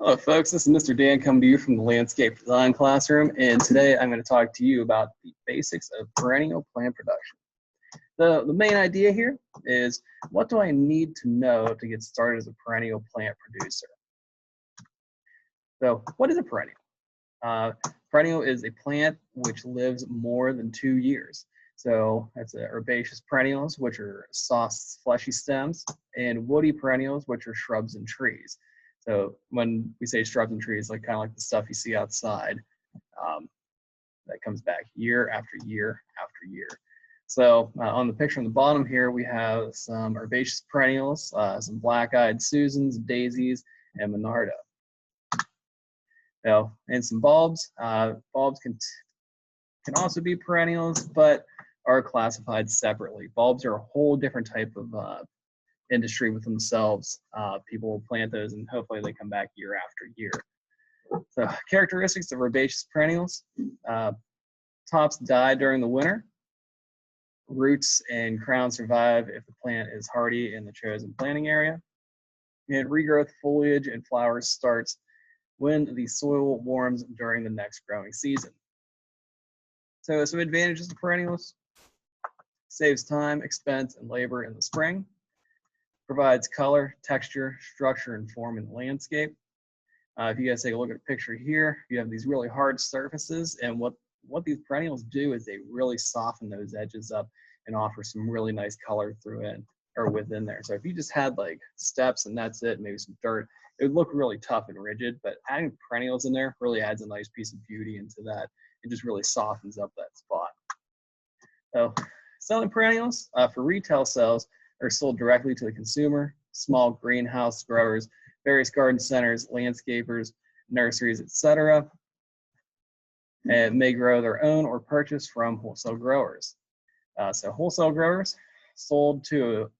Hello folks, this is Mr. Dan coming to you from the Landscape Design Classroom, and today I'm going to talk to you about the basics of perennial plant production. The main idea here is, what do I need to know to get started as a perennial plant producer? So what is a perennial? Perennial is a plant which lives more than 2 years. So that's herbaceous perennials, which are soft, fleshy stems, and woody perennials, which are shrubs and trees. So when we say shrubs and trees, like kind of like the stuff you see outside, that comes back year after year after year. So on the picture on the bottom here, we have some herbaceous perennials, some black-eyed Susans, daisies, and monarda. And some bulbs. Bulbs can also be perennials, but are classified separately. Bulbs are a whole different type of industry within themselves. People will plant those and hopefully they come back year after year. So characteristics of herbaceous perennials: tops die during the winter. Roots and crown survive if the plant is hardy in the chosen planting area. And regrowth, foliage, and flowers starts when the soil warms during the next growing season. So some advantages of perennials: saves time, expense, and labor in the spring. Provides color, texture, structure, and form in the landscape. If you guys take a look at a picture here, you have these really hard surfaces, and what these perennials do is they really soften those edges up and offer some really nice color through it or within there. So if you just had like steps and that's it, maybe some dirt, it would look really tough and rigid, but adding perennials in there really adds a nice piece of beauty into that. It just really softens up that spot. So selling perennials for retail sales are sold directly to the consumer, small greenhouse growers, various garden centers, landscapers, nurseries, etc., and may grow their own or purchase from wholesale growers. So wholesale growers sell to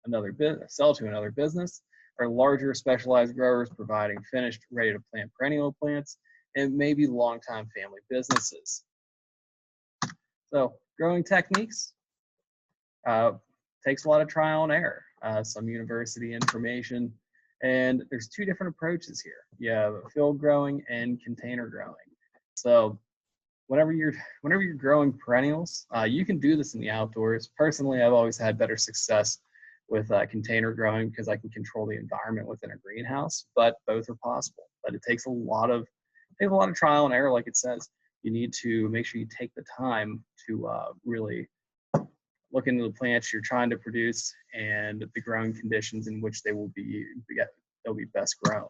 another business, or larger specialized growers providing finished, ready-to-plant perennial plants, and maybe long-time family businesses. So growing techniques takes a lot of trial and error, some university information, and there's two different approaches here. You have field growing and container growing. So whenever you're growing perennials, you can do this in the outdoors. Personally, I've always had better success with container growing because I can control the environment within a greenhouse, but both are possible. But it takes a lot of trial and error, like it says. You need to make sure you take the time to really look into the plants you're trying to produce and the growing conditions in which they'll be best grown.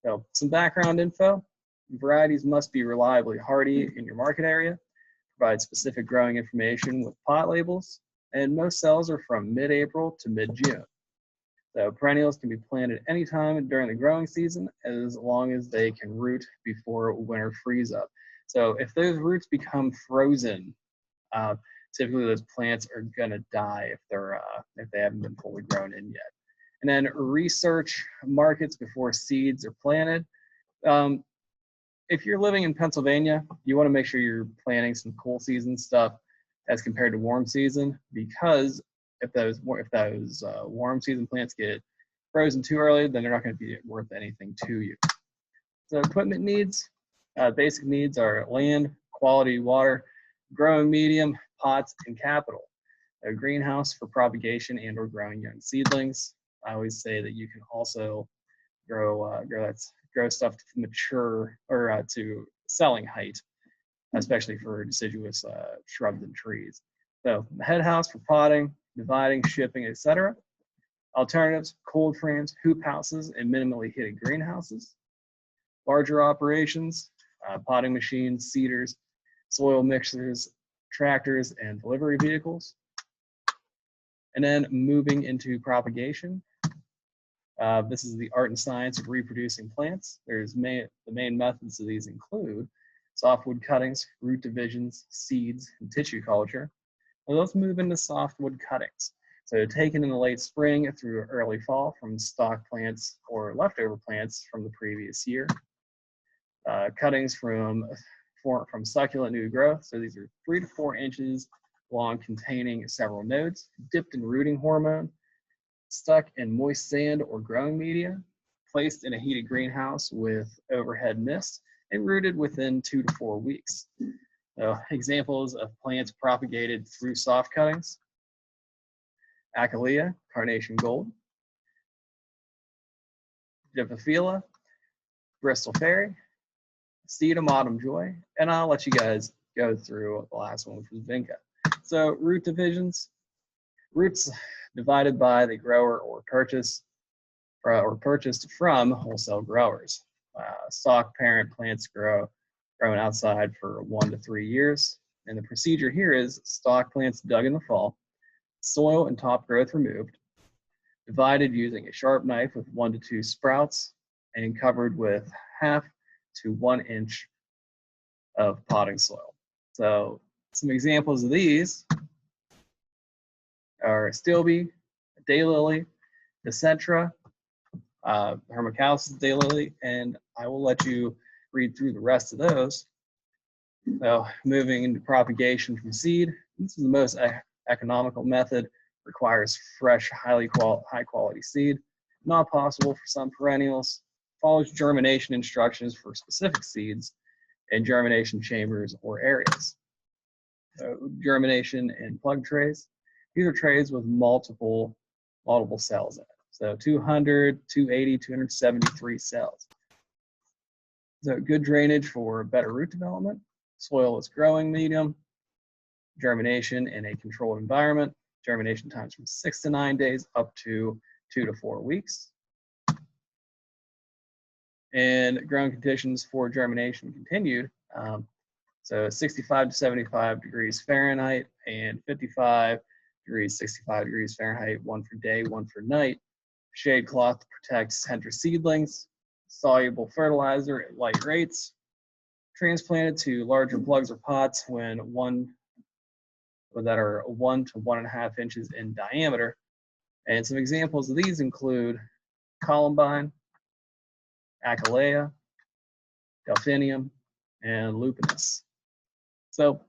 So some background info: varieties must be reliably hardy in your market area, provide specific growing information with pot labels, and most sales are from mid-April to mid-June. So perennials can be planted anytime during the growing season as long as they can root before winter freeze up. So if those roots become frozen, typically those plants are gonna die if they haven't been fully grown in yet. And then research markets before seeds are planted. If you're living in Pennsylvania, you want to make sure you're planting some cool season stuff as compared to warm season, because if those warm season plants get frozen too early, then they're not going to be worth anything to you. So equipment needs, basic needs are land, quality water, growing medium, pots, and capital. A greenhouse for propagation and or growing young seedlings. I always say that you can also grow stuff to mature or to selling height, especially for deciduous shrubs and trees. So the head house for potting, dividing, shipping, etc. Alternatives: cold frames, hoop houses, and minimally heated greenhouses. Larger operations: potting machines, seeders, soil mixers, tractors, and delivery vehicles. And then moving into propagation. This is the art and science of reproducing plants. The main methods of these include softwood cuttings, root divisions, seeds, and tissue culture. Well, let's move into softwood cuttings. So taken in the late spring through early fall from stock plants or leftover plants from the previous year. Cuttings from succulent new growth. So these are 3 to 4 inches long, containing several nodes, dipped in rooting hormone, stuck in moist sand or growing media, placed in a heated greenhouse with overhead mist and rooted within 2 to 4 weeks. So examples of plants propagated through soft cuttings: Achillea, carnation gold; Gyphophila, Bristol fairy; Sedum autumn joy; and I'll let you guys go through the last one, which was vinca. So root divisions: roots divided by the grower or purchased from wholesale growers. Stock parent plants grown outside for 1 to 3 years. And the procedure here is stock plants dug in the fall, soil and top growth removed, divided using a sharp knife with 1 to 2 sprouts, and covered with 1/2 to 1 inch of potting soil. So some examples of these are stilbe, daylily, Decentra, Hermocallis daylily, and I will let you read through the rest of those. So moving into propagation from seed, this is the most economical method. Requires fresh, high quality seed. Not possible for some perennials. Follows germination instructions for specific seeds and germination chambers or areas. So germination in plug trays. These are trays with multiple cells in it. So 200, 280, 273 cells. So good drainage for better root development. Soilless growing medium. Germination in a controlled environment. Germination times from 6 to 9 days up to 2 to 4 weeks. And growing conditions for germination continued. So 65 to 75 degrees Fahrenheit and 55 degrees, 65 degrees Fahrenheit, 1 for day, 1 for night. Shade cloth to protect center seedlings. Soluble fertilizer at light rates. Transplanted to larger plugs or pots that are 1 to 1.5 inches in diameter. And some examples of these include columbine, achillea, delphinium, and lupinus. So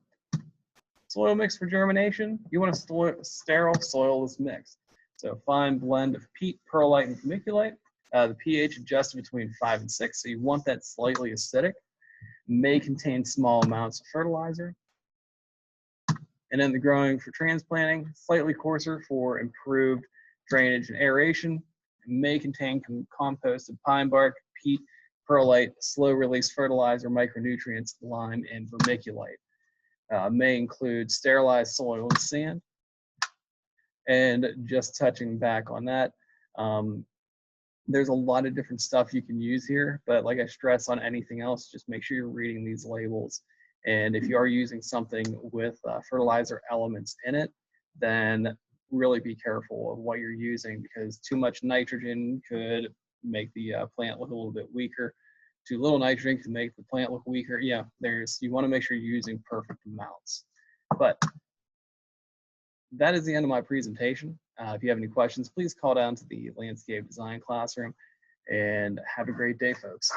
soil mix for germination, you want a sterile soilless mix. So fine blend of peat, perlite, and vermiculite. The pH adjusted between 5 and 6, so you want that slightly acidic. May contain small amounts of fertilizer. And then the growing for transplanting, slightly coarser for improved drainage and aeration. May contain composted pine bark, peat, perlite, slow release fertilizer, micronutrients, lime, and vermiculite. May include sterilized soil and sand. And just touching back on that, there's a lot of different stuff you can use here, but like I stress on anything else, just make sure you're reading these labels. And if you are using something with fertilizer elements in it, then really be careful of what you're using, because too much nitrogen could make the plant look a little bit weaker. Too little nitrogen can make the plant look weaker. Yeah, you want to make sure you're using perfect amounts. But that is the end of my presentation. If you have any questions, please call down to the landscape design classroom, and have a great day, folks.